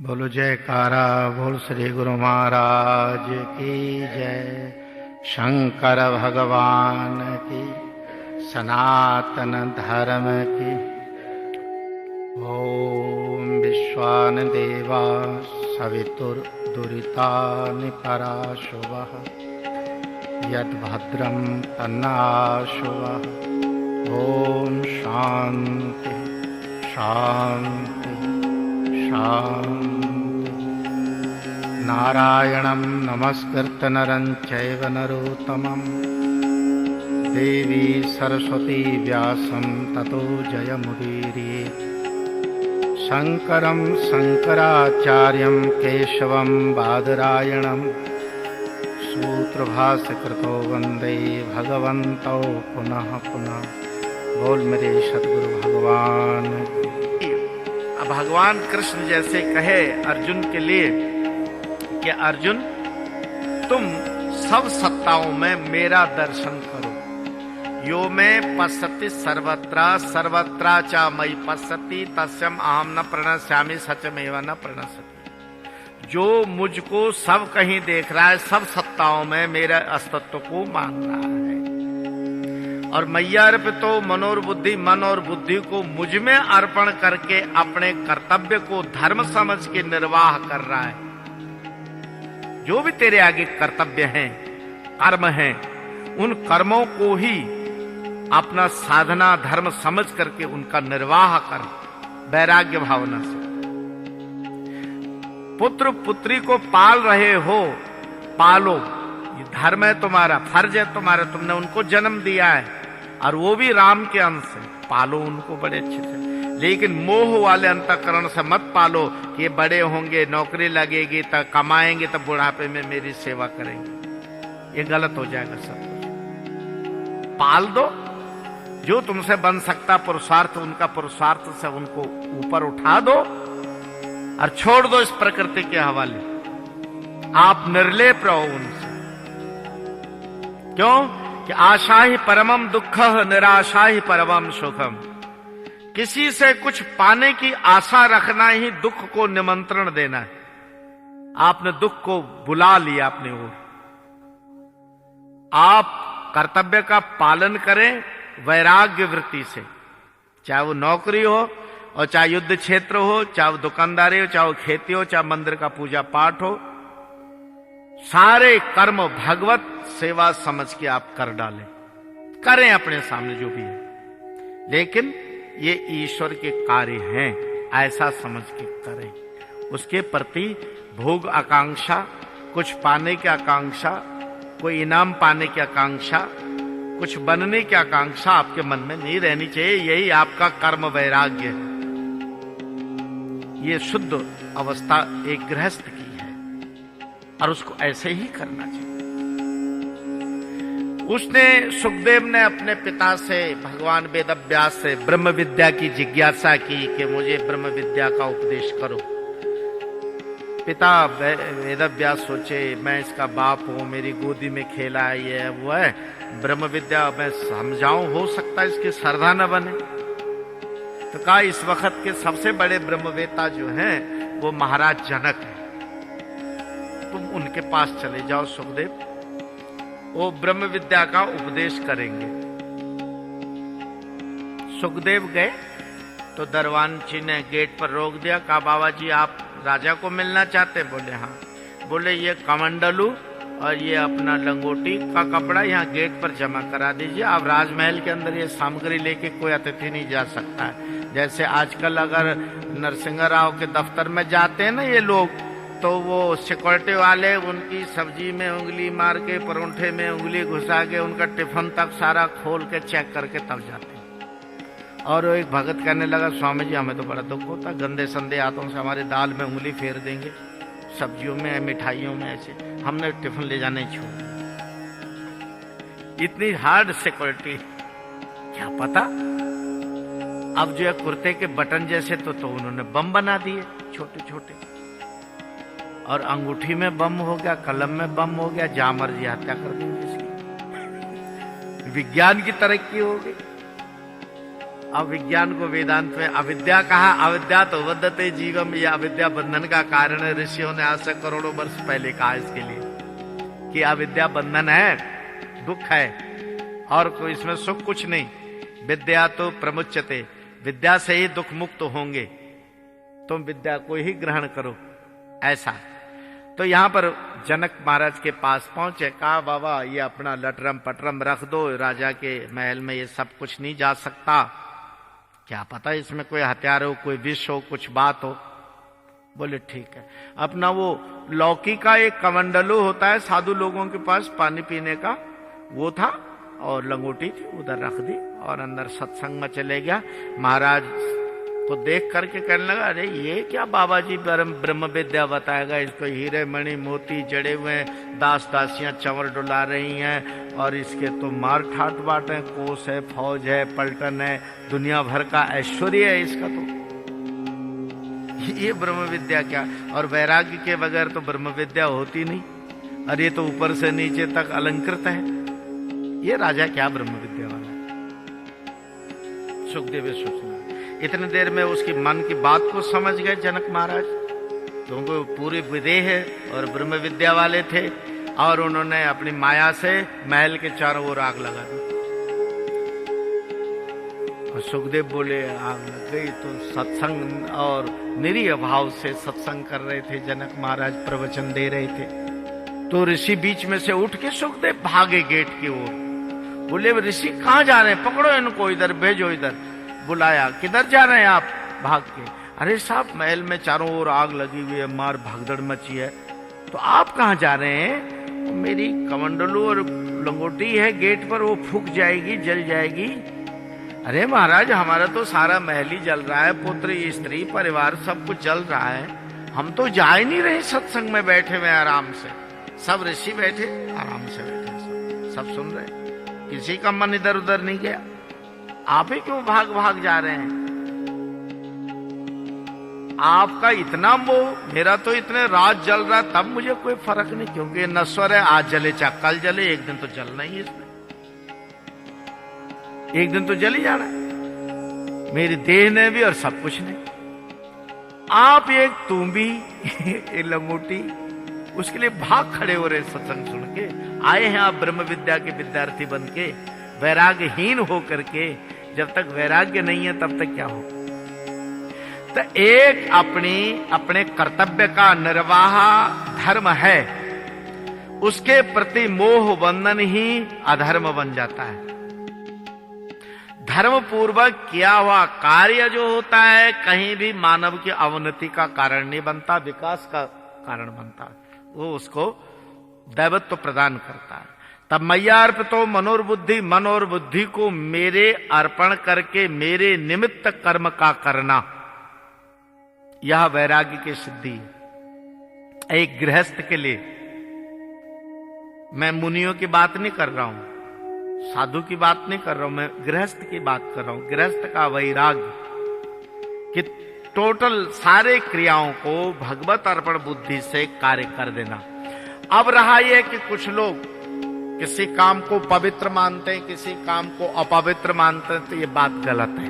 बोलो जयकारा बोल श्री गुरु महाराज की जय। शंकर भगवान की, सनातन धर्म की। ओम विश्वान देवा सवितुर्दुरितानि पराशुवः यद्भद्रं तन्नाशुवः। ओम शांति शांति शांति। नारायणं नमस्कृत्य नरं चैव नरोत्तमं देवी सरस्वती व्यासं ततो जयमुदीरयेत्। शंकरं शंकराचार्यं केशवं बादरायणं सूत्रभाष्यकृतो वन्दे भगवन्तौ पुनः पुनः। बोल मेरे सतगुरु भगवान। भगवान कृष्ण जैसे कहे अर्जुन के लिए कि अर्जुन तुम सब सत्ताओं में मेरा दर्शन करो। यो में पश्यति सर्वत्र सर्वत्र च मयि पश्यति तस्यम अहम न प्रणश्यामि सचमेव न प्रणश्यति। जो मुझको सब कहीं देख रहा है, सब सत्ताओं में मेरे अस्तित्व को मान रहा है और मय्यार्पितो मनोर्बुद्धि, मन और बुद्धि को मुझ में अर्पण करके अपने कर्तव्य को धर्म समझ के निर्वाह कर रहा है। जो भी तेरे आगे कर्तव्य हैं, कर्म हैं, उन कर्मों को ही अपना साधना धर्म समझ करके उनका निर्वाह कर वैराग्य भावना से। पुत्र पुत्री को पाल रहे हो, पालो, ये धर्म है तुम्हारा, फर्ज है तुम्हारा। तुमने उनको जन्म दिया है और वो भी राम के अंश है, पालो उनको बड़े अच्छे से। लेकिन मोह वाले अंतःकरण से मत पालो कि ये बड़े होंगे, नौकरी लगेगी तो कमाएंगे तो बुढ़ापे में मेरी सेवा करेंगे। ये गलत हो जाएगा सब कुछ। पाल दो, जो तुमसे बन सकता पुरुषार्थ, उनका पुरुषार्थ से उनको ऊपर उठा दो और छोड़ दो इस प्रकृति के हवाले। आप निर्लेप रहो उनसे। क्यों कि आशा ही परमम दुख, निराशा ही परमम सुखम। किसी से कुछ पाने की आशा रखना ही दुख को निमंत्रण देना है। आपने दुख को बुला लिया अपनी ओर। आप कर्तव्य का पालन करें वैराग्य वृत्ति से, चाहे वो नौकरी हो और चाहे युद्ध क्षेत्र हो, चाहे वो दुकानदारी हो, चाहे वो खेती हो, चाहे मंदिर का पूजा पाठ हो। सारे कर्म भगवत सेवा समझ के आप कर डालें, करें अपने सामने जो भी है, लेकिन ये ईश्वर के कार्य हैं ऐसा समझ के करें। उसके प्रति भोग आकांक्षा, कुछ पाने की आकांक्षा, कोई इनाम पाने की आकांक्षा, कुछ बनने की आकांक्षा आपके मन में नहीं रहनी चाहिए। यही आपका कर्म वैराग्य है। ये शुद्ध अवस्था एक गृहस्थ की है और उसको ऐसे ही करना चाहिए। उसने, सुखदेव ने अपने पिता से, भगवान वेदव्यास से ब्रह्म विद्या की जिज्ञासा की कि मुझे ब्रह्म विद्या का उपदेश करो। पिता वेदव्यास सोचे मैं इसका बाप हूं, मेरी गोदी में खेला है, ये वो है, ब्रह्म विद्या मैं समझाऊं, हो सकता है इसकी श्रद्धा न बने। तो कहा इस वक्त के सबसे बड़े ब्रह्मवेत्ता जो हैं वो महाराज जनक हैं, तुम उनके पास चले जाओ सुखदेव, वो ब्रह्म विद्या का उपदेश करेंगे। सुखदेव गए तो दरवानची ने गेट पर रोक दिया। कहा बाबा जी आप राजा को मिलना चाहते? बोले हाँ। बोले ये कमंडलू और ये अपना लंगोटी का कपड़ा यहाँ गेट पर जमा करा दीजिए। अब राजमहल के अंदर ये सामग्री लेके कोई अतिथि नहीं जा सकता है। जैसे आजकल अगर नरसिंह राव के दफ्तर में जाते हैं ना ये लोग, तो वो सिक्योरिटी वाले उनकी सब्जी में उंगली मार के, परोंठे में उंगली घुसा के, उनका टिफिन तक सारा खोल के चेक करके तब जाते हैं। और वो एक भगत कहने लगा स्वामी जी हमें तो बड़ा दुख होता, गंदे संदे हाथों से हमारे दाल में उंगली फेर देंगे, सब्जियों में, मिठाइयों में, ऐसे हमने टिफिन ले जाने छोड़। इतनी हार्ड सिक्योरिटी, क्या पता अब जो है कुर्ते के बटन जैसे तो उन्होंने बम बना दिए छोटे छोटे, और अंगूठी में बम हो गया, कलम में बम हो गया, जहां मर्जी हत्या कर देंगे इसकी। विज्ञान की तरक्की हो गई। अविज्ञान को वेदांत में अविद्या कहा। अविद्या तो बद्धते जीवम, ये अविद्या बंधन का कारण है। ऋषियों ने आज से करोड़ों वर्ष पहले कहा इसके लिए कि अविद्या बंधन है, दुख है, और कोई इसमें सुख कुछ नहीं। विद्या तो प्रमुच्यते, विद्या से ही दुख मुक्त होंगे, तुम विद्या को ही ग्रहण करो, ऐसा। तो यहां पर जनक महाराज के पास पहुंचे, कहा बाबा ये अपना लटरम पटरम रख दो, राजा के महल में ये सब कुछ नहीं जा सकता, क्या पता इसमें कोई हथियार हो, कोई विष हो, कुछ बात हो। बोले ठीक है। अपना वो लौकी का एक कमंडलू होता है साधु लोगों के पास पानी पीने का, वो था और लंगोटी थी, उधर रख दी और अंदर सत्संग में चले गया। महाराज को देख करके कहने लगा, अरे ये क्या बाबा जी ब्रह्म विद्या बताएगा, इसको हीरे मणि मोती जड़े हुए हैं, दास दासियां चंवर डुला रही हैं, और इसके तो मार ठाट बाट है, कोस है, फौज है, पलटन है, दुनिया भर का ऐश्वर्य है इसका, तो ये ब्रह्म विद्या क्या। और वैराग्य के बगैर तो ब्रह्म विद्या होती नहीं, और ये तो ऊपर से नीचे तक अलंकृत है, ये राजा क्या ब्रह्म विद्या वाला। सुखदेव सोचना, इतने देर में उसकी मन की बात को समझ गए जनक महाराज, क्योंकि पूरे विदेह है और ब्रह्म विद्या वाले थे, और उन्होंने अपनी माया से महल के चारों ओर आग लगा दी। और सुखदेव बोले आग लग गई, तो सत्संग और निरीह भाव से सत्संग कर रहे थे जनक महाराज, प्रवचन दे रहे थे। तो ऋषि बीच में से उठ के सुखदेव भागे गेट की ओर। बोले ऋषि कहाँ जा रहे हैं, पकड़ो इनको, इधर भेजो, इधर बुलाया। किधर जा रहे हैं आप? भाग के। अरे साहब महल में चारों ओर आग लगी हुई है, मार भागदड़ मची है, तो आप कहाँ जा रहे हैं? मेरी कमंडलू और लंगोटी है गेट पर, वो फूक जाएगी, जल जाएगी। अरे महाराज हमारा तो सारा महल ही जल रहा है, पुत्र स्त्री परिवार सब कुछ जल रहा है, हम तो जा ही नहीं रहे, सत्संग में बैठे हुए आराम से, सब ऋषि बैठे आराम से बैठे, सब सुन रहे, किसी का मन इधर उधर नहीं गया, आप ही क्यों भाग भाग जा रहे हैं? आपका इतना मोह, मेरा तो इतने रात जल रहा तब मुझे कोई फर्क नहीं, क्योंकि नश्वर है, आज जले चाहे कल जले, एक दिन तो जलना ही है इसमें, एक दिन तो जल ही जाना है, मेरी देह ने भी और सब कुछ नहीं। आप एक तुम्बी एक लंगोटी, उसके लिए भाग खड़े हो रहे सत्संग सुन के, आए हैं आप ब्रह्म विद्या के विद्यार्थी बन के, वैराग्यहीन हो करके। जब तक वैराग्य नहीं है तब तक क्या हो? तो एक अपने कर्तव्य का निर्वाह धर्म है, उसके प्रति मोह बंधन ही अधर्म बन जाता है। धर्म पूर्वक किया हुआ कार्य जो होता है कहीं भी मानव की अवनति का कारण नहीं बनता, विकास का कारण बनता है, वो उसको दैवत्व प्रदान करता है। तब मय्यार्पितो मनोर्बुद्धि, मन और बुद्धि को मेरे अर्पण करके मेरे निमित्त कर्म का करना, यह वैराग्य की सिद्धि। एक गृहस्थ के लिए, मैं मुनियों की बात नहीं कर रहा हूं, साधु की बात नहीं कर रहा हूं, मैं गृहस्थ की बात कर रहा हूं। गृहस्थ का वैराग्य कि टोटल सारे क्रियाओं को भगवत अर्पण बुद्धि से कार्य कर देना। अब रहा यह कि कुछ लोग किसी काम को पवित्र मानते हैं, किसी काम को अपवित्र मानते हैं, तो ये बात गलत है।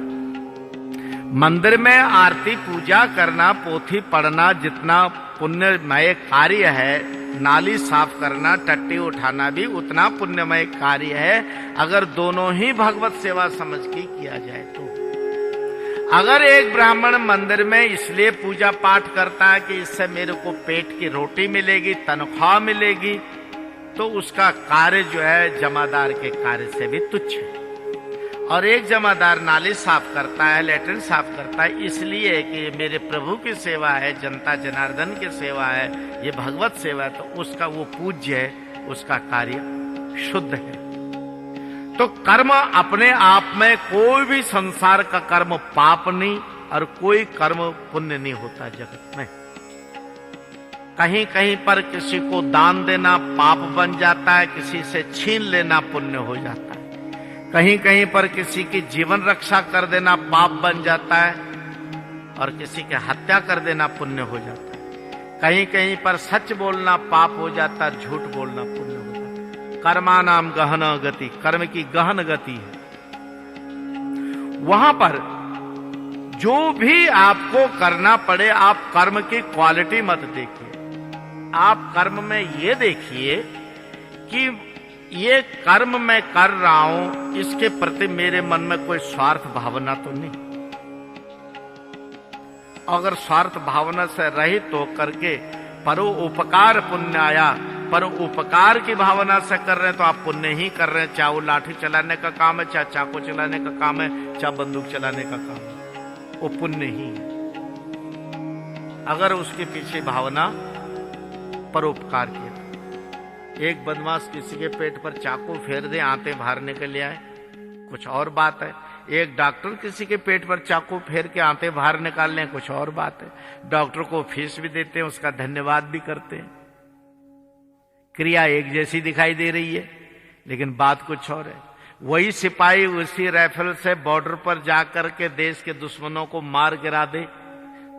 मंदिर में आरती पूजा करना, पोथी पढ़ना जितना पुण्यमय कार्य है, नाली साफ करना, टट्टी उठाना भी उतना पुण्यमय कार्य है, अगर दोनों ही भगवत सेवा समझ के किया जाए तो। अगर एक ब्राह्मण मंदिर में इसलिए पूजा पाठ करता है कि इससे मेरे को पेट की रोटी मिलेगी, तनख्वाह मिलेगी, तो उसका कार्य जो है जमादार के कार्य से भी तुच्छ है। और एक जमादार नाली साफ करता है, लेटरिन साफ करता है, इसलिए कि मेरे प्रभु की सेवा है, जनता जनार्दन की सेवा है, ये भगवत सेवा है, तो उसका वो पूज्य है, उसका कार्य शुद्ध है। तो कर्म अपने आप में, कोई भी संसार का कर्म पाप नहीं और कोई कर्म पुण्य नहीं होता जगत में। कहीं कहीं पर किसी को दान देना पाप बन जाता है, किसी से छीन लेना पुण्य हो जाता है। कहीं कहीं पर किसी की जीवन रक्षा कर देना पाप बन जाता है और किसी की हत्या कर देना पुण्य हो जाता है। कहीं कहीं पर सच बोलना पाप हो जाता है, झूठ बोलना पुण्य हो जाता है। कर्मानाम गहन गति, कर्म की गहन गति है। वहां पर जो भी आपको करना पड़े, आप कर्म की क्वालिटी मत देखिए, आप कर्म में ये देखिए कि ये कर्म मैं कर रहा हूं, इसके प्रति मेरे मन में कोई स्वार्थ भावना तो नहीं। अगर स्वार्थ भावना से रहित तो करके परोपकार पुण्याया, परोपकार की भावना से कर रहे हैं तो आप पुण्य ही कर रहे हैं। चाहे वो लाठी चलाने का काम है, चाहे चाकू चलाने का काम है, चाहे बंदूक चलाने का काम है, वो पुण्य ही है, अगर उसके पीछे भावना परोपकार की। एक बदमाश किसी के पेट पर चाकू फेर दे आंतें भारने के लिए आए, कुछ और बात है। एक डॉक्टर किसी के पेट पर चाकू फेर के आंतें बाहर निकाल लें, कुछ और बात है। डॉक्टर को फीस भी देते हैं, उसका धन्यवाद भी करते हैं। क्रिया एक जैसी दिखाई दे रही है, लेकिन बात कुछ और है। वही सिपाही उसी राइफल से बॉर्डर पर जाकर के देश के दुश्मनों को मार गिरा दे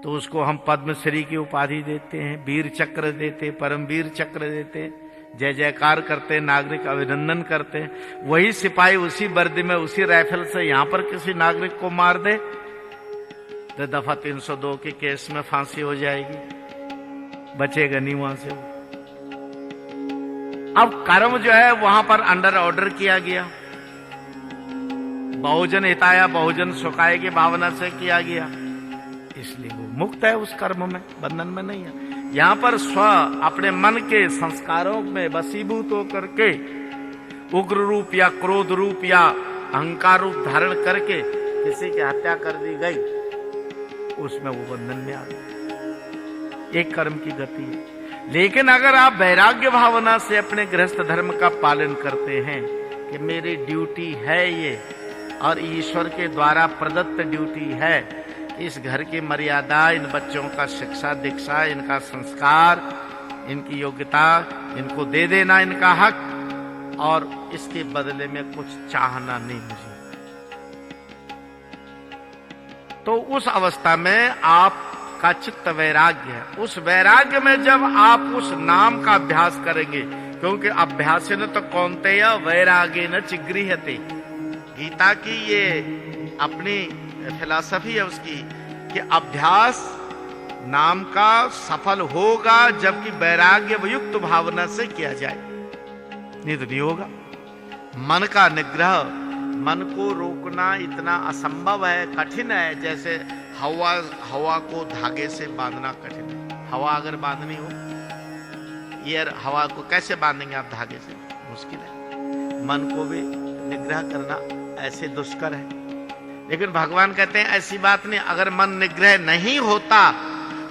तो उसको हम पद्मश्री की उपाधि देते हैं, वीर चक्र देते, परमवीर चक्र देते, जय जयकार करते, नागरिक अभिनंदन करते। वही सिपाही उसी वर्दी में उसी राइफल से यहां पर किसी नागरिक को मार दे तो दफा 302 के केस में फांसी हो जाएगी, बचेगा नहीं वहां से। अब कर्म जो है वहां पर अंडर ऑर्डर किया गया, बहुजन हिताय बहुजन सुखाय की भावना से किया गया, इसलिए वो मुक्त है, उस कर्म में बंधन में नहीं है। यहां पर स्व अपने मन के संस्कारों में वशीभूत होकर के उग्र रूप या क्रोध रूप या अहंकार रूप धारण करके किसी की हत्या कर दी गई, उसमें वो बंधन में आ गया। एक कर्म की गति है। लेकिन अगर आप वैराग्य भावना से अपने गृहस्थ धर्म का पालन करते हैं कि मेरी ड्यूटी है ये और ईश्वर के द्वारा प्रदत्त ड्यूटी है, इस घर की मर्यादा, इन बच्चों का शिक्षा दीक्षा, इनका संस्कार, इनकी योग्यता इनको दे देना, इनका हक, और इसके बदले में कुछ चाहना नहीं मुझे, तो उस अवस्था में आपका चित्त वैराग्य है। उस वैराग्य में जब आप उस नाम का अभ्यास करेंगे, क्योंकि अभ्यास न तो कौन्तेय वैराग्य न चिगृह्यते, गीता की ये अपनी फिलॉसफी है उसकी कि अभ्यास नाम का सफल होगा जबकि वैराग्य युक्त भावना से किया जाए, नहीं तो नहीं होगा। मन का निग्रह, मन को रोकना इतना असंभव है, कठिन है, जैसे हवा को धागे से बांधना कठिन है। हवा अगर बांधनी हो, ये हवा को कैसे बांधेंगे आप धागे से? मुश्किल है। मन को भी निग्रह करना ऐसे दुष्कर है। लेकिन भगवान कहते हैं ऐसी बात नहीं, अगर मन निग्रह नहीं होता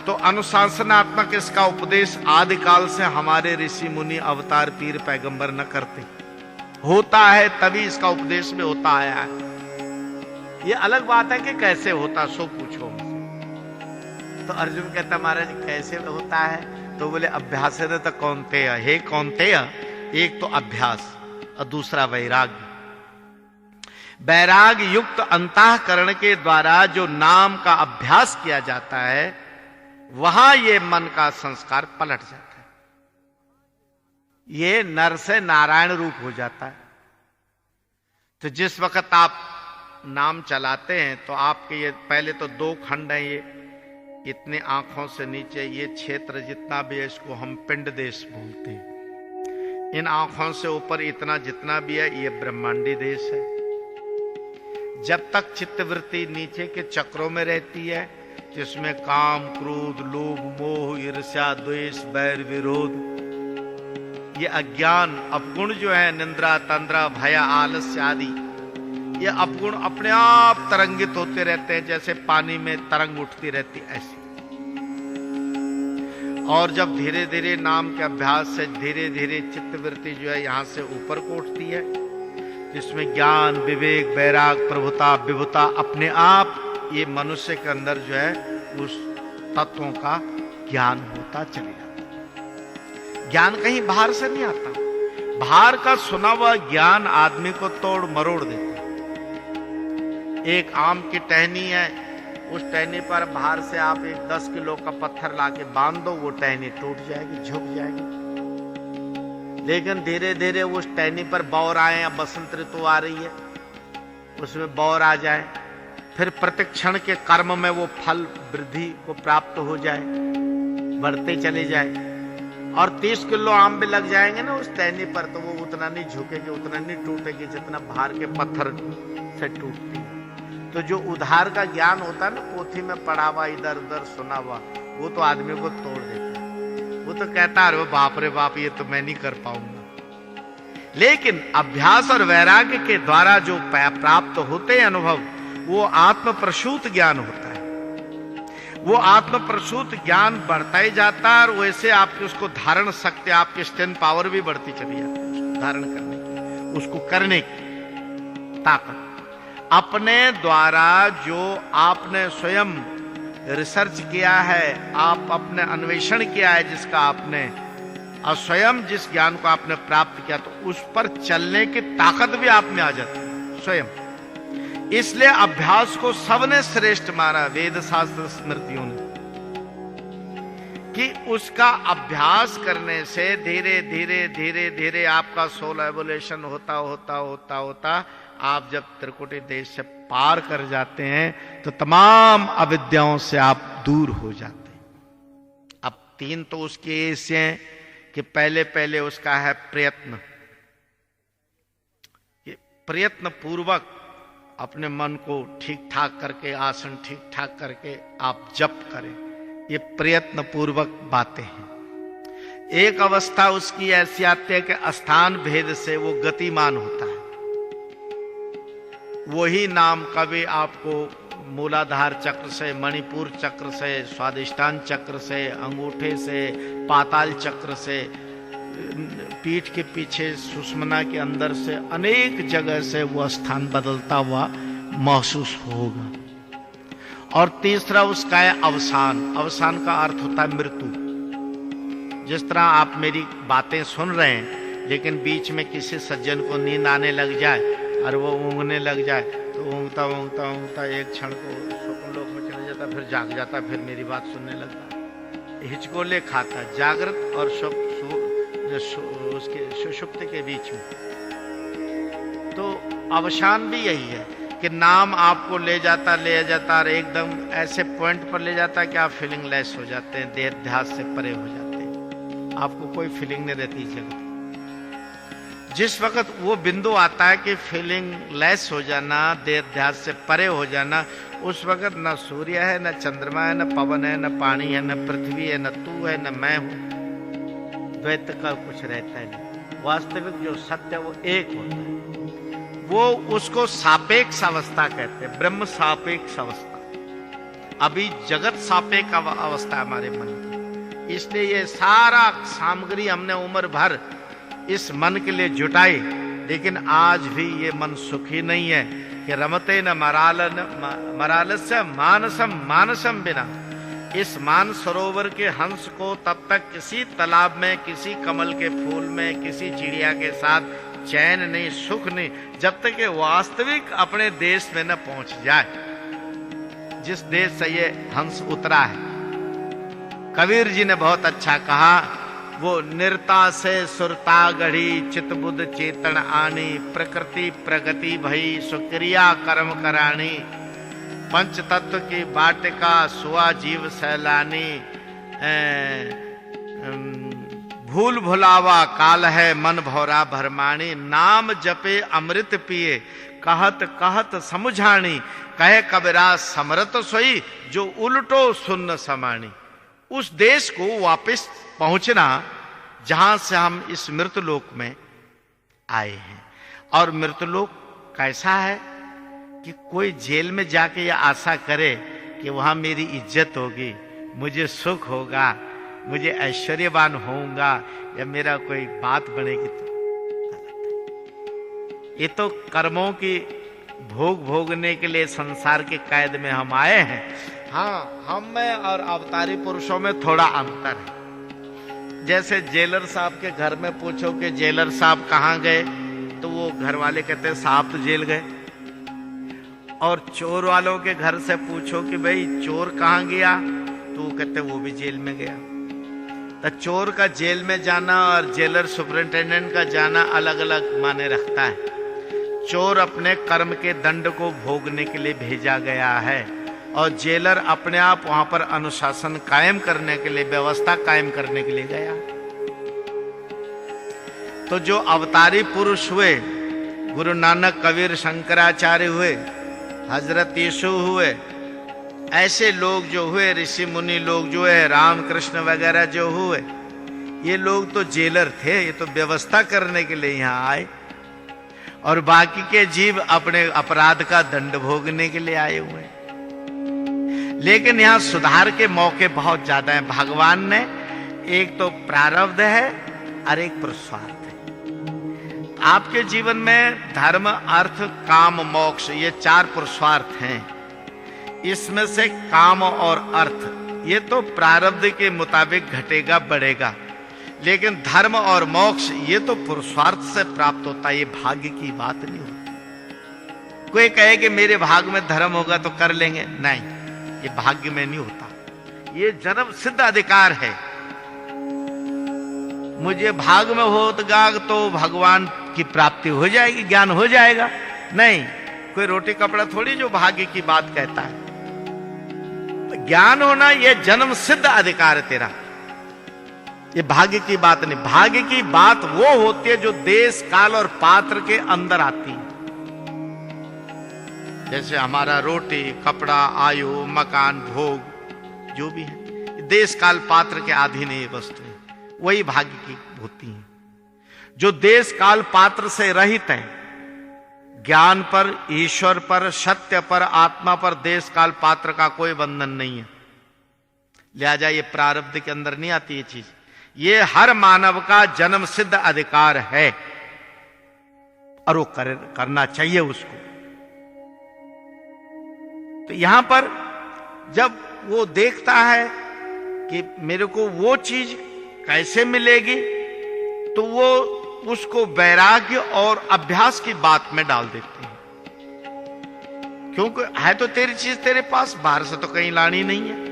तो अनुशासनात्मक इसका उपदेश आदि काल से हमारे ऋषि मुनि अवतार पीर पैगंबर न करते, होता है तभी इसका उपदेश में होता आया है। ये अलग बात है कि कैसे होता सो पूछो। तो अर्जुन कहता महाराज कैसे होता है? तो बोले अभ्यास है तो कौन्तेय, हे कौन्तेय, एक तो अभ्यास और दूसरा वैराग्य। वैराग युक्त अंतःकरण के द्वारा जो नाम का अभ्यास किया जाता है, वहां ये मन का संस्कार पलट जाता है, ये नर से नारायण रूप हो जाता है। तो जिस वक्त आप नाम चलाते हैं तो आपके ये पहले तो 2 खंड हैं, ये इतने आंखों से नीचे ये क्षेत्र जितना भी है इसको हम पिंड देश बोलते हैं। इन आंखों से ऊपर इतना जितना भी है ये ब्रह्मांडी देश है। जब तक चित्तवृत्ति नीचे के चक्रों में रहती है, जिसमें काम, क्रोध, लोभ, मोह, ईर्ष्या, द्वेष, बैर, विरोध, ये अज्ञान अपगुण जो है, निंद्रा, तंद्रा, भय, आलस्य आदि, ये अपगुण अपने आप तरंगित होते रहते हैं, जैसे पानी में तरंग उठती रहती ऐसी। और जब धीरे धीरे नाम के अभ्यास से धीरे धीरे चित्तवृत्ति जो है यहां से ऊपर को उठती है, जिसमें ज्ञान, विवेक, वैराग, प्रभुता, विभुता अपने आप ये मनुष्य के अंदर जो है उस तत्वों का ज्ञान होता चले जाता। ज्ञान कहीं बाहर से नहीं आता, बाहर का सुना हुआ ज्ञान आदमी को तोड़ मरोड़ देता। एक आम की टहनी है, उस टहनी पर बाहर से आप एक 10 किलो का पत्थर लाके बांध दो, वो टहनी टूट जाएगी, झुक जाएगी। लेकिन धीरे धीरे उस टहनी पर बौर आए, या बसंत ऋतु आ रही है, उसमें बौर आ जाए, फिर प्रतिक्षण के कर्म में वो फल वृद्धि को प्राप्त हो जाए, बढ़ते चले जाए। और 30 किलो आम भी लग जाएंगे ना उस टहनी पर, तो वो उतना नहीं झुकेगी, उतना नहीं टूटेगी जितना भार के पत्थर से टूटती है। तो जो उधार का ज्ञान होता है ना, पोथी में पढ़ा हुआ, इधर उधर सुना हुआ, वो तो आदमी को तोड़ देता है। वो तो कहता है बाप रे बाप, ये तो मैं नहीं कर पाऊंगा। लेकिन अभ्यास और वैराग्य के द्वारा जो प्राप्त होते हैं अनुभव, वो आत्म प्रसूत ज्ञान होता है। वो आत्म प्रसूत ज्ञान बढ़ता ही जाता है, और वैसे आपकी उसको धारण शक्ति, आपकी स्ट्रेंथ पावर भी बढ़ती चली जाती है, उसको धारण करने की, उसको करने की ताकत। अपने द्वारा जो आपने स्वयं रिसर्च किया है, आप अपने अन्वेषण किया है, जिसका आपने, और स्वयं जिस ज्ञान को आपने प्राप्त किया, तो उस पर चलने की ताकत भी आप में आ जाती है स्वयं। इसलिए अभ्यास को सबने श्रेष्ठ माना, वेद शास्त्र स्मृतियों ने, कि उसका अभ्यास करने से धीरे धीरे धीरे धीरे आपका सोल एवोल्यूशन होता होता होता होता आप जब त्रिकुटी देश से पार कर जाते हैं, तो तमाम अविद्याओं से आप दूर हो जाते हैं। अब 3 तो उसके ऐसे हैं कि पहले पहले उसका है प्रयत्न, प्रयत्न पूर्वक अपने मन को ठीक ठाक करके, आसन ठीक ठाक करके आप जप करें, ये प्रयत्न पूर्वक बातें हैं। एक अवस्था उसकी ऐसी आती है कि स्थान भेद से वो गतिमान होता है। वही नाम कभी आपको मूलाधार चक्र से, मणिपुर चक्र से, स्वादिष्ठान चक्र से, अंगूठे से, पाताल चक्र से, पीठ के पीछे सुषुम्ना के अंदर से, अनेक जगह से वो स्थान बदलता हुआ महसूस होगा। और तीसरा उसका है अवसान। अवसान का अर्थ होता है मृत्यु। जिस तरह आप मेरी बातें सुन रहे हैं, लेकिन बीच में किसी सज्जन को नींद आने लग जाए और वो ऊँगने लग जाए, तो ऊँगता ऊँगता ऊँगता एक क्षण को स्वप्न लोक में चले जाता, फिर जाग जाता, फिर मेरी बात सुनने लगता। हिचकोले खाता जागृत और उसके सुषुप्ति के बीच में। तो अवसान भी यही है कि नाम आपको ले जाता और एकदम ऐसे पॉइंट पर ले जाता कि आप फीलिंग लेस हो जाते हैं, देह ध्यास से परे हो जाते हैं, आपको कोई फीलिंग नहीं रहती जगत। जिस वक्त वो बिंदु आता है कि फीलिंग लेस हो जाना, देह ध्यास से परे हो जाना, उस वक्त न सूर्य है, न चंद्रमा है, न पवन है, न पानी है, न पृथ्वी है, न तू है, न मैं हूं। द्वैत का कुछ रहता है नहीं। वास्तविक जो सत्य है वो एक होता है। वो उसको सापेक्ष अवस्था कहते हैं, ब्रह्म सापेक्ष अवस्था। अभी जगत सापेक्ष अवस्था है हमारे मन की। इसलिए ये सारा सामग्री हमने उम्र भर इस मन के लिए जुटाई, लेकिन आज भी ये मन सुखी नहीं है कि रमते न मरालस्य मानसम मानसम बिना। इस मान सरोवर के हंस को तब तक किसी तालाब में, किसी कमल के फूल में, किसी चिड़िया के साथ चैन नहीं, सुख नहीं, जब तक ये वास्तविक अपने देश में न पहुंच जाए, जिस देश से ये हंस उतरा है। कबीर जी ने बहुत अच्छा कहा, वो निरता से सुरता गढ़ी, चितबुद्ध चेतन आनी, प्रकृति प्रगति भई, सुक्रिया कर्म करानी, पंच तत्व की बाटिका सुआ जीव सैलानी, भूल भुलावा काल है मन भौरा भरमानी, नाम जपे अमृत पिए, कहत कहत समुझानी, कहे कबीरा समरत सोई, जो उल्टो सुन्न समानी। उस देश को वापस पहुंचना जहां से हम इस मृतलोक में आए हैं। और मृतलोक कैसा है कि कोई जेल में जाके यह आशा करे कि वहां मेरी इज्जत होगी, मुझे सुख होगा, मुझे ऐश्वर्यवान होऊंगा, या मेरा कोई बात बनेगी, तो ये तो कर्मों की भोग भोगने के लिए संसार के कैद में हम आए हैं। हाँ, हम में और अवतारी पुरुषों में थोड़ा अंतर है। जैसे जेलर साहब के घर में पूछो कि जेलर साहब कहाँ गए, तो वो घर वाले कहते हैं साहब तो जेल गए। और चोर वालों के घर से पूछो कि भाई चोर कहाँ गया, तो वो कहते वो भी जेल में गया। तो चोर का जेल में जाना और जेलर सुपरिंटेंडेंट का जाना अलग अलग माने रखता है। चोर अपने कर्म के दंड को भोगने के लिए भेजा गया है और जेलर अपने आप वहां पर अनुशासन कायम करने के लिए, व्यवस्था कायम करने के लिए गया। तो जो अवतारी पुरुष हुए, गुरु नानक, कबीर, शंकराचार्य हुए, हजरत यीशु हुए, ऐसे लोग जो हुए, ऋषि मुनि लोग जो है, राम कृष्ण वगैरह जो हुए, ये लोग तो जेलर थे, ये तो व्यवस्था करने के लिए यहां आए, और बाकी के जीव अपने अपराध का दंड भोगने के लिए आए हुए। लेकिन यहां सुधार के मौके बहुत ज्यादा हैं। भगवान ने एक तो प्रारब्ध है और एक पुरुषार्थ है। आपके जीवन में धर्म, अर्थ, काम, मोक्ष, ये 4 पुरुषार्थ हैं। इसमें से काम और अर्थ ये तो प्रारब्ध के मुताबिक घटेगा, बढ़ेगा, लेकिन धर्म और मोक्ष ये तो पुरुषार्थ से प्राप्त होता है। ये भाग्य की बात नहीं होती। कोई कहे कि मेरे भाग में धर्म होगा तो कर लेंगे, नहीं, ये भाग्य में नहीं होता। ये जन्म सिद्ध अधिकार है। मुझे भाग में होगा तो भगवान की प्राप्ति हो जाएगी, ज्ञान हो जाएगा, नहीं। कोई रोटी कपड़ा थोड़ी जो भाग्य की बात कहता है। ज्ञान होना ये जन्म सिद्ध अधिकार है तेरा, ये भाग्य की बात नहीं। भाग्य की बात वो होती है जो देश, काल और पात्र के अंदर आती है। जैसे हमारा रोटी, कपड़ा, आयु, मकान, भोग जो भी है, देश, काल, पात्र के अधीन ये वस्तु है, वही भाग्य की होती है। जो देश, काल, पात्र से रहित है, ज्ञान पर, ईश्वर पर, सत्य पर, आत्मा पर देश, काल, पात्र का कोई बंधन नहीं है। लिहाजा ये प्रारब्ध के अंदर नहीं आती ये चीज। ये हर मानव का जन्म सिद्ध अधिकार है और वो करना चाहिए उसको। तो यहां पर जब वो देखता है कि मेरे को वो चीज कैसे मिलेगी, तो वो उसको वैराग्य और अभ्यास की बात में डाल देते हैं। क्योंकि है तो तेरी चीज तेरे पास, बाहर से तो कहीं लानी नहीं है।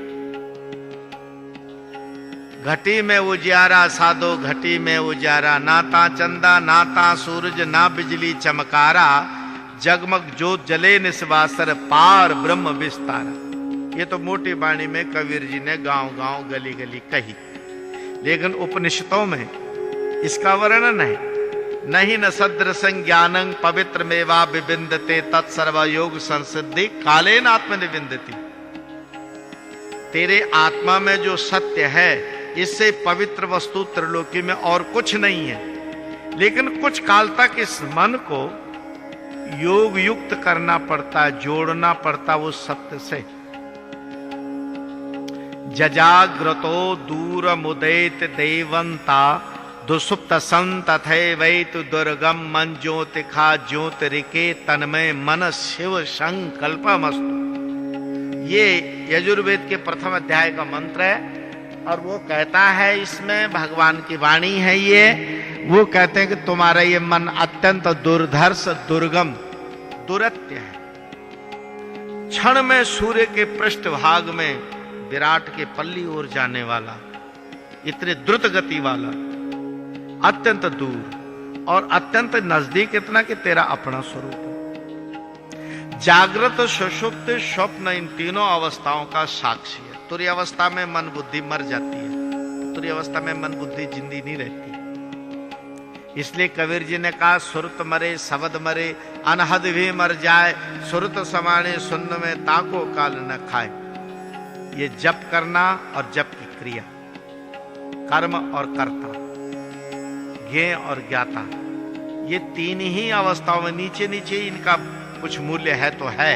घटी में उजियारा साधो, घटी में उजियारा, नाता चंदा, नाता सूरज, ना बिजली चमकारा, जगमग जोत जले निस्वासर, पार ब्रह्म विस्तारा। ये तो मोटी बाणी में कबीर जी ने गांव गांव, गली गली कही, लेकिन उपनिषदों में इसका वर्णन है। नहीं न सदृशं ज्ञानं पवित्र मेवा विबिंदते तत्सर्व योग संसिद्धि कालेन आत्मनिविंदति। तेरे आत्मा में जो सत्य है, इससे पवित्र वस्तु त्रिलोकी में और कुछ नहीं है। लेकिन कुछ काल तक इस मन को योग युक्त करना पड़ता है, जोड़ना पड़ता उस सत्य से। जजाग्रतो दूर मुदैत देवंता, दुसुप्त संत थे वैतु दुर्गम मन ज्योतिखा ज्योतिरिके तन्मय मन शिव संकल्पमस्तु। ये यजुर्वेद के प्रथम अध्याय का मंत्र है और वो कहता है, इसमें भगवान की वाणी है ये। वो कहते हैं कि तुम्हारा ये मन अत्यंत दुर्धर्ष, दुर्गम, दुरत्य है। क्षण में सूर्य के पृष्ठभाग में विराट के पल्ली ओर जाने वाला, इतने द्रुत गति वाला, अत्यंत दूर और अत्यंत नजदीक, इतना कि तेरा अपना स्वरूप है। जागृत, सुषुप्त, स्वप्न, इन तीनों अवस्थाओं का साक्षी है। तुरीय अवस्था में मन बुद्धि मर जाती है, तुरीय अवस्था में मन बुद्धि जिंदी नहीं रहती। इसलिए कबीर जी ने कहा, सुरत मरे शब्द मरे, अनहद भी मर जाए, सुरत समाने सुन्न में ताको काल न खाए। ये जप करना और जप की क्रिया, कर्म और कर्ता, ज्ञेय और ज्ञाता, ये तीन ही अवस्थाओं में नीचे नीचे इनका कुछ मूल्य है तो है।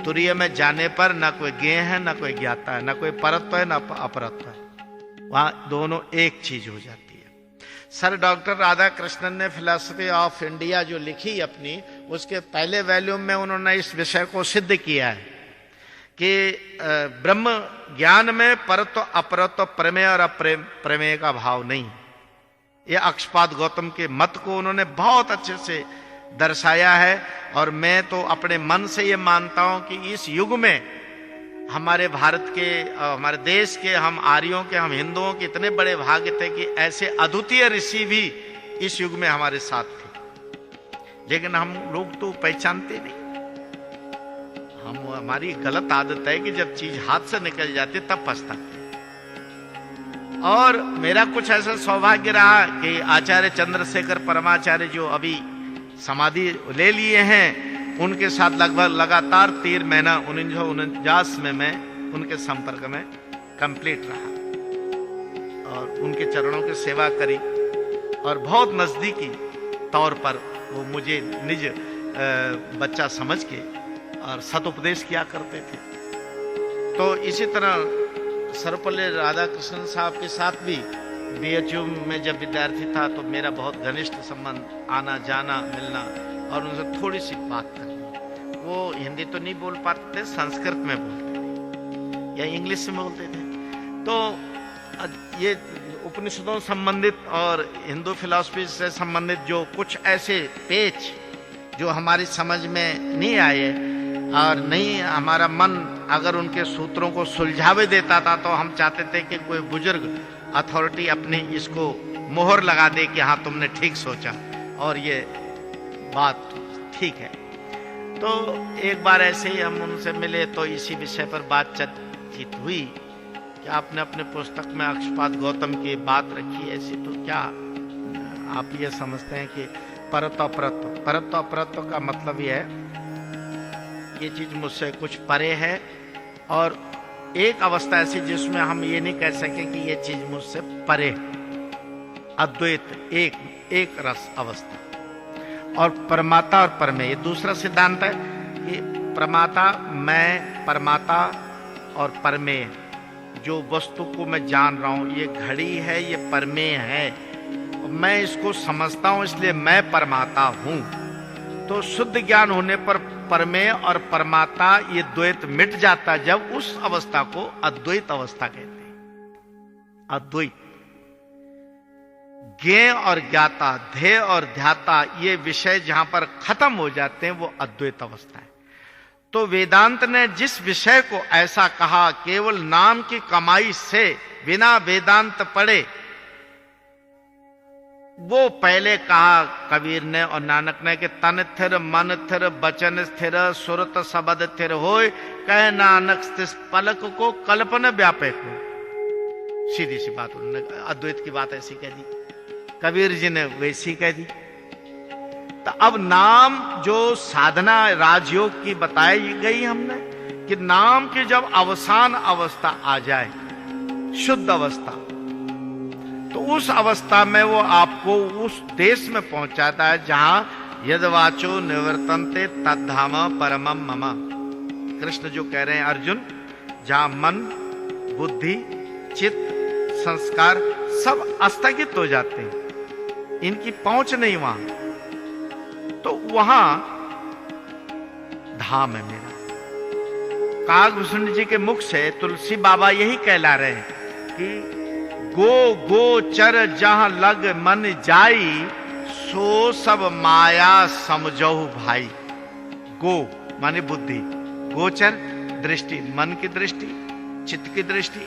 तुरीय में जाने पर न कोई ज्ञेय है, न कोई ज्ञाता है, न कोई परत्व है, न अपरत्व है। वहां दोनों एक चीज हो जाती है। सर डॉक्टर राधा कृष्णन ने फिलॉसफी ऑफ इंडिया जो लिखी अपनी, उसके पहले वॉल्यूम में उन्होंने इस विषय को सिद्ध किया है कि ब्रह्म ज्ञान में परत्व, अपरत्व, प्रमेय और अप्रमेय का भाव नहीं। ये अक्षपाद गौतम के मत को उन्होंने बहुत अच्छे से दर्शाया है। और मैं तो अपने मन से ये मानता हूं कि इस युग में हमारे भारत के, हमारे देश के, हम आर्यों के, हम हिंदुओं के इतने बड़े भाग्य थे कि ऐसे अद्वितीय ऋषि भी इस युग में हमारे साथ थे। लेकिन हम लोग तो पहचानते नहीं। हमारी गलत आदत है कि जब चीज हाथ से निकल जाती तब पछताते। और मेरा कुछ ऐसा सौभाग्य रहा कि आचार्य चंद्रशेखर परमाचार्य जो अभी समाधि ले लिए हैं, उनके साथ लगभग लगातार 13 महीना 1949 में मैं उनके संपर्क में कंप्लीट रहा और उनके चरणों की सेवा करी। और बहुत नजदीकी तौर पर वो मुझे निज बच्चा समझ के और सदुपदेश किया करते थे। तो इसी तरह सर्वपल्ली राधाकृष्णन साहब के साथ भी बीएचयू में जब विद्यार्थी था तो मेरा बहुत घनिष्ठ संबंध, आना जाना मिलना और उनसे थोड़ी सी बात करनी। वो हिंदी तो नहीं बोल पाते थे, संस्कृत में बोलते थे या इंग्लिश में बोलते थे। तो ये उपनिषदों संबंधित और हिंदू फिलॉसफी से संबंधित जो कुछ ऐसे पेच जो हमारी समझ में नहीं आए और नहीं हमारा मन अगर उनके सूत्रों को सुलझावे देता था, तो हम चाहते थे कि कोई बुजुर्ग अथॉरिटी अपनी इसको मोहर लगा दे कि हाँ तुमने ठीक सोचा और ये बात ठीक है। तो एक बार ऐसे ही हम उनसे मिले तो इसी विषय पर बातचीत हुई कि आपने अपने पुस्तक में अक्षपाद गौतम की बात रखी ऐसी, तो क्या आप ये समझते हैं कि परत्व अपरत्व का मतलब ये है ये चीज मुझसे कुछ परे है, और एक अवस्था ऐसी जिसमें हम ये नहीं कह सके कि ये चीज मुझसे परे, अद्वैत एक रस अवस्था। और परमाता और परमेय ये दूसरा सिद्धांत है कि प्रमाता मैं, परमाता और परमेय जो वस्तु को मैं जान रहा हूं, ये घड़ी है, ये परमेय है, मैं इसको समझता हूं इसलिए मैं परमाता हूं। तो शुद्ध ज्ञान होने पर परमेय और परमाता ये द्वैत मिट जाता, जब उस अवस्था को अद्वैत अवस्था कहते हैं। अद्वैत, ज्ञेय और ज्ञाता, ध्येय और ध्याता, ये विषय जहां पर खत्म हो जाते हैं वो अद्वैत अवस्था है। तो वेदांत ने जिस विषय को ऐसा कहा केवल नाम की कमाई से बिना वेदांत पढ़े, वो पहले कहा कबीर ने और नानक ने कि तन थिर मन थिर बचन स्थिर सुरत शब्द थिर होय, कह नानक तिस पलक को कल्पना व्यापे को। सीधी सी बात उन्होंने अद्वैत की बात ऐसी कह दी, कबीर जी ने वैसी कह दी। तो अब नाम जो साधना राजयोग की बताई गई हमने कि नाम की जब अवसान अवस्था आ जाए, शुद्ध अवस्था, तो उस अवस्था में वो आपको उस देश में पहुंचाता है जहां यदवाचो निवर्तन्ते तद्धाम परमम मम। कृष्ण जो कह रहे हैं अर्जुन, जहां मन, बुद्धि, चित्त, संस्कार सब स्थगित हो जाते हैं, इनकी पहुंच नहीं वहां, तो वहां धाम है मेरा। कागभूषण जी के मुख से तुलसी बाबा यही कहला रहे हैं कि गोचर जहां लग मन जाई, सो सब माया समझो भाई। गो माने बुद्धि, गोचर दृष्टि, मन की दृष्टि, चित्त की दृष्टि,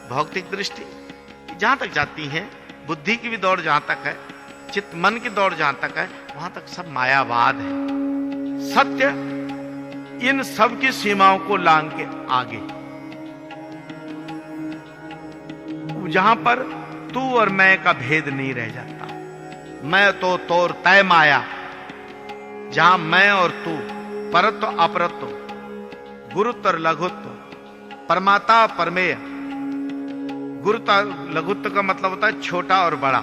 भौतिक दृष्टि जहां तक जाती है, बुद्धि की भी दौड़ जहां तक है, चित्त मन की दौड़ जहां तक है, वहां तक सब मायावाद है। सत्य इन सब की सीमाओं को लांघ के आगे, जहां पर तू और मैं का भेद नहीं रह जाता। मैं तो तोर तय माया, जहां मैं और तू, परत्व अपरत्व, गुरुत्व और लघुत्व, परमाता और परमेय। गुरुत्व लघुत्व का मतलब होता है छोटा और बड़ा।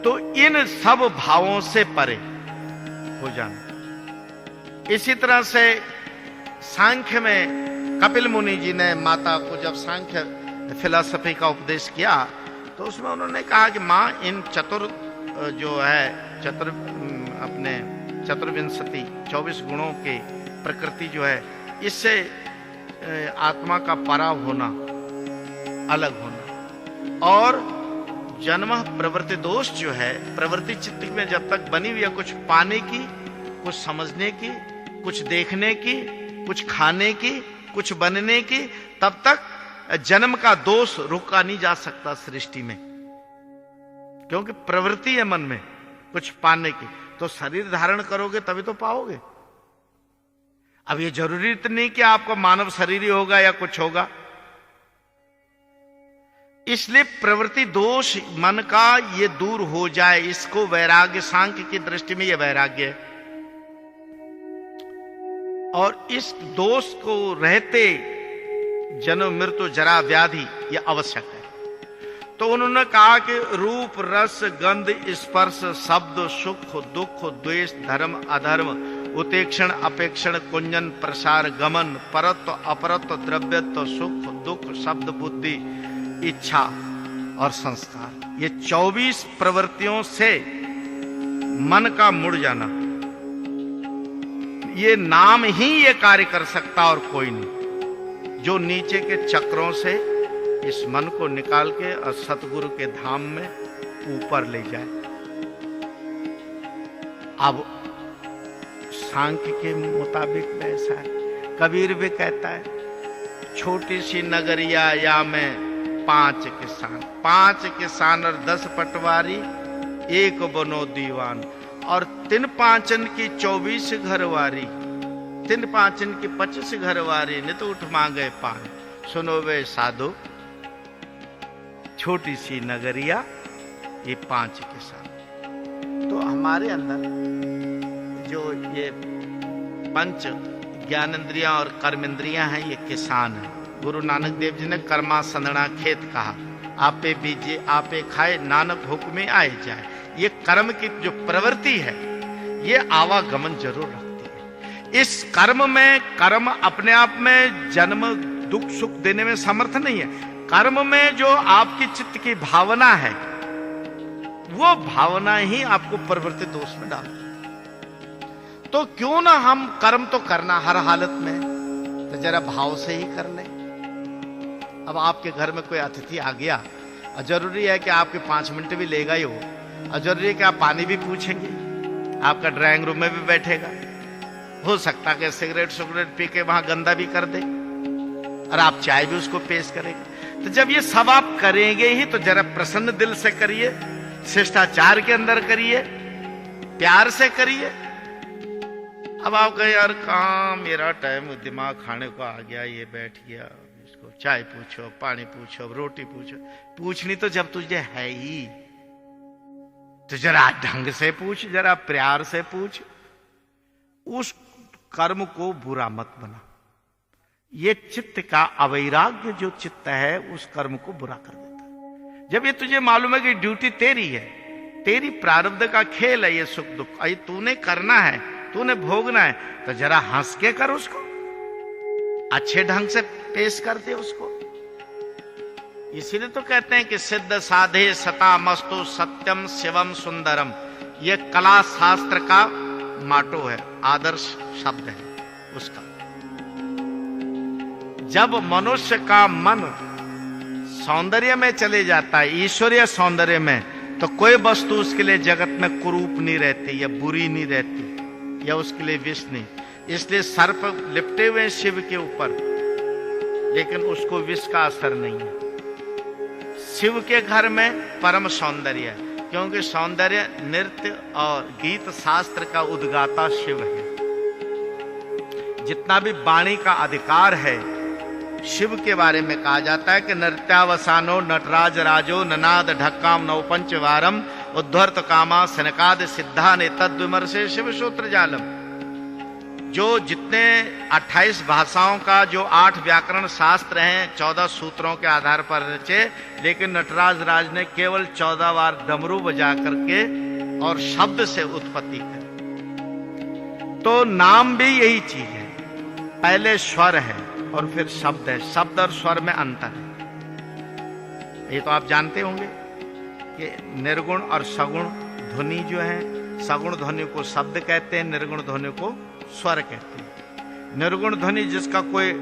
तो इन सब भावों से परे हो जाना। इसी तरह से सांख्य में कपिल मुनि जी ने माता को जब सांख्य फिलॉसफी का उपदेश किया, तो उसमें उन्होंने कहा कि मां इन अपने चतुर्विंशति 24 गुणों की प्रकृति जो है, इससे आत्मा का पराव होना, अलग होना, और जन्म प्रवृत्ति दोष जो है, प्रवृत्ति चित्त में जब तक बनी हुई है कुछ पाने की, कुछ समझने की, कुछ देखने की, कुछ खाने की, कुछ बनने की, तब तक जन्म का दोष रोका नहीं जा सकता सृष्टि में, क्योंकि प्रवृत्ति है मन में कुछ पाने की। तो शरीर धारण करोगे तभी तो पाओगे। अब ये जरूरी तो नहीं कि आपको मानव शरीर ही होगा या कुछ होगा। इसलिए प्रवृत्ति दोष मन का ये दूर हो जाए, इसको वैराग्य, सांख्य की दृष्टि में ये वैराग्य है। और इस दोष को रहते जन्म मृत्यु जरा व्याधि ये आवश्यक है। तो उन्होंने कहा कि रूप रस गंध स्पर्श शब्द सुख दुख द्वेष धर्म अधर्म उतेक्षण अपेक्षण कुंजन प्रसार गमन परत्व अपरत्व द्रव्यत्व सुख दुख शब्द बुद्धि इच्छा और संस्कार, ये 24 प्रवृत्तियों से मन का मुड़ जाना, ये नाम ही ये कार्य कर सकता और कोई नहीं, जो नीचे के चक्रों से इस मन को निकाल के और सतगुरु के धाम में ऊपर ले जाए। अब सांख्य के मुताबिक वैसा है। कबीर भी कहता है छोटी सी नगरिया या में 5 किसान, 5 किसान और 10 पटवारी एक बनो दीवान, और 3 पांचन की 24 घरवारी, 3 पांचन की 25 घरवारी नित उठ मांगे पान, सुनो वे साधु छोटी सी नगरिया ये 5 किसान। तो हमारे अंदर जो ये पंच ज्ञानेंद्रियां और कर्मेंद्रियां हैं ये किसान हैं। गुरु नानक देव जी ने कर्मा संदना खेत कहा, आपे बीजे आपे खाए नानक हुक्मे आए जाए। ये कर्म की जो प्रवृत्ति है ये आवागमन जरूर रखती है। इस कर्म में, कर्म अपने आप में जन्म दुख सुख देने में समर्थ नहीं है। कर्म में जो आपकी चित्त की भावना है वो भावना ही आपको प्रवृत्ति दोष में डालती है। तो क्यों ना हम कर्म तो करना हर हालत में, तो जरा भाव से ही कर लें। अब आपके घर में कोई अतिथि आ गया और जरूरी है कि आपके 5 मिनट भी लेगा ही हो, और जरूरी है कि आप पानी भी पूछेंगे, आपका ड्राइंग रूम में भी बैठेगा, हो सकता है कि सिगरेट पी के वहां गंदा भी कर दे, और आप चाय भी उसको पेश करेंगे। तो जब ये सब आप करेंगे ही तो जरा प्रसन्न दिल से करिए, शिष्टाचार के अंदर करिए, प्यार से करिए। अब आप कहें यार कहां मेरा टाइम, दिमाग खाने को आ गया, ये बैठ गया, इसको चाय पूछो, पानी पूछो, रोटी पूछो। पूछनी तो जब तुझे है ही तो जरा ढंग से पूछ, जरा प्यार से पूछ। उस कर्म को बुरा मत बना। ये चित्त का अवैराग्य जो चित्त है उस कर्म को बुरा कर देता है। जब ये तुझे मालूम है कि ड्यूटी तेरी है, तेरी प्रारब्ध का खेल है ये सुख दुख, ये तूने करना है, तूने भोगना है, तो जरा हंस के कर उसको, अच्छे ढंग से पेश कर दे उसको। इसीलिए तो कहते हैं कि सिद्ध साधे सता मस्तु सत्यम शिवम सुंदरम, ये कला शास्त्र का माटो है, आदर्श शब्द है उसका। जब मनुष्य का मन सौंदर्य में चले जाता है, ईश्वरीय सौंदर्य में, तो कोई वस्तु उसके लिए जगत में कुरूप नहीं रहती या बुरी नहीं रहती या उसके लिए विष नहीं। इसलिए सर्प लिपटे हुए शिव के ऊपर, लेकिन उसको विष का असर नहीं है। शिव के घर में परम सौंदर्य है, क्योंकि सौंदर्य नृत्य और गीत शास्त्र का उद्गाता शिव है। जितना भी वाणी का अधिकार है शिव के बारे में कहा जाता है कि नृत्यावसानो नटराज राजो ननाद ढक्काम नवपंच वारम उद्धर्त कामा सनकाद सिद्धा ने तद विमर्शे शिव सूत्र जालम। जो जितने 28 भाषाओं का जो 8 व्याकरण शास्त्र हैं 14 सूत्रों के आधार पर रचे, लेकिन नटराज राज ने केवल 14 बार डमरू बजा करके और शब्द से उत्पत्ति करी। तो नाम भी यही चीज है, पहले स्वर है और फिर शब्द है। शब्द और स्वर में अंतर है, ये तो आप जानते होंगे कि निर्गुण और सगुण ध्वनि जो है, सगुण ध्वनि को शब्द कहते हैं, निर्गुण ध्वनि को स्वर कहते हैं। निर्गुण ध्वनि जिसका कोई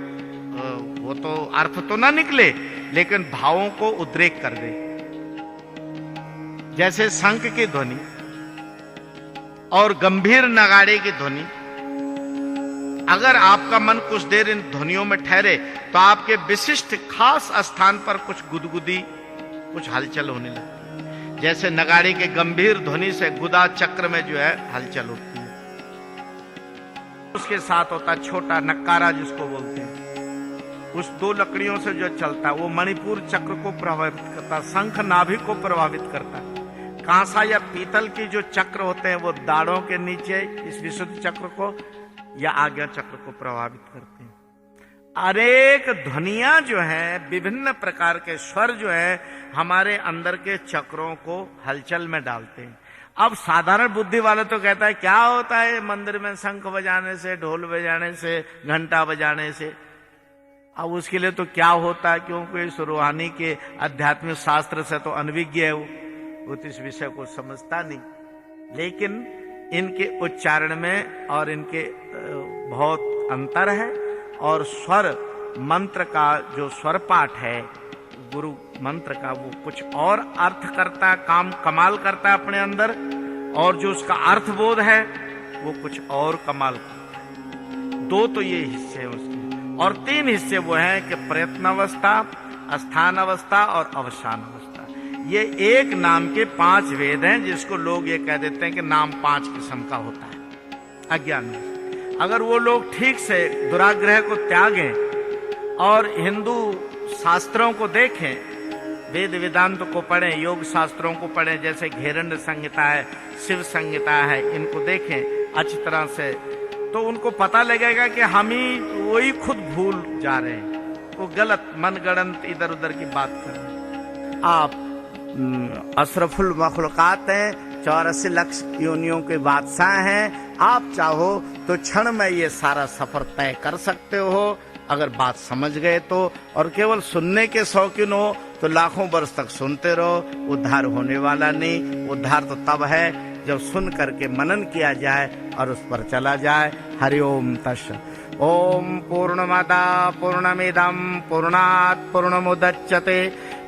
वो तो अर्थ तो ना निकले, लेकिन भावों को उद्रेक कर दे, जैसे शंख की ध्वनि और गंभीर नगाड़े की ध्वनि। अगर आपका मन कुछ देर इन ध्वनियों में ठहरे तो आपके विशिष्ट खास स्थान पर कुछ गुदगुदी, कुछ हलचल होने लगती है। जैसे नगाड़े के गंभीर ध्वनि से गुदा चक्र में जो है हलचल होती है। उसके साथ होता छोटा नक्कारा जिसको बोलते हैं, उस 2 लकड़ियों से जो चलता है वो मणिपुर चक्र को प्रभावित करता है, शंख नाभि को प्रभावित करता है। कांसा या पीतल की जो चक्र होते हैं वो दाढ़ों के नीचे इस विशुद्ध चक्र को या आज्ञा चक्र को प्रभावित करते हैं। अनेक ध्वनियां जो है, विभिन्न प्रकार के स्वर जो है हमारे अंदर के चक्रों को हलचल में डालते हैं। अब साधारण बुद्धि वाले तो कहता है क्या होता है मंदिर में शंख बजाने से, ढोल बजाने से, घंटा बजाने से। अब उसके लिए तो क्या होता है, क्योंकि इस रूहानी के आध्यात्मिक शास्त्र से तो अनभिज्ञ है वो तो इस विषय को समझता नहीं। लेकिन इनके उच्चारण में और इनके बहुत अंतर है, और स्वर मंत्र का जो स्वर पाठ है गुरु मंत्र का वो कुछ और अर्थ करता है, काम कमाल करता है अपने अंदर, और जो उसका अर्थबोध है वो कुछ और कमाल करता है। 2 तो ये हिस्से हैं उसके, और 3 हिस्से वो हैं कि प्रयत्न अवस्था, स्थान अवस्था और अवसान अवस्था। ये एक नाम के 5 वेद हैं, जिसको लोग ये कह देते हैं कि नाम 5 किस्म का होता है अज्ञान में। अगर वो लोग ठीक से दुराग्रह को त्यागें और हिंदू शास्त्रों को देखें, वेद वेदांत को पढ़ें, योग शास्त्रों को पढ़ें, जैसे घेरंड संहिता है, शिव संहिता है, इनको देखें अच्छी तरह से, तो उनको पता लगेगा कि हम ही वही खुद भूल जा रहे हैं, वो गलत मनगढ़ंत इधर उधर की बात कर रहे हैं। आप अशरफुल मखलूकात हैं, 84 लाख योनियों के बादशाह हैं। आप चाहो तो क्षण में ये सारा सफर तय कर सकते हो अगर बात समझ गए तो, और केवल सुनने के शौकीन हो तो लाखों वर्ष तक सुनते रहो, उद्धार होने वाला नहीं। उद्धार तो तब है जब सुन करके मनन किया जाए और उस पर चला जाए। हरिओम तस्सत्। ओम पूर्णमदा पूर्णमिदं पूर्णात् पूर्णमुदच्यते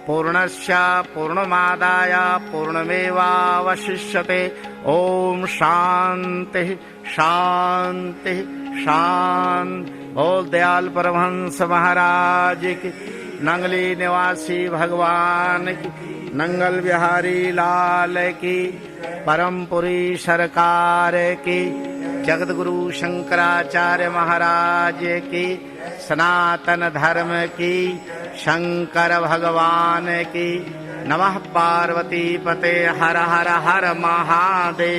पूर्णस्य पूर्णमादाय पूर्णमेवावशिष्यते। ओम शांति शांति शांति। बोल दयाल परमहंस महाराज की, नंगली निवासी भगवान की, नंगल बिहारी लाल की, परमपुरी सरकार की, जगत गुरु शंकराचार्य महाराज की, सनातन धर्म की, शंकर भगवान की। नमः पार्वती पते हर हर हर महादेव।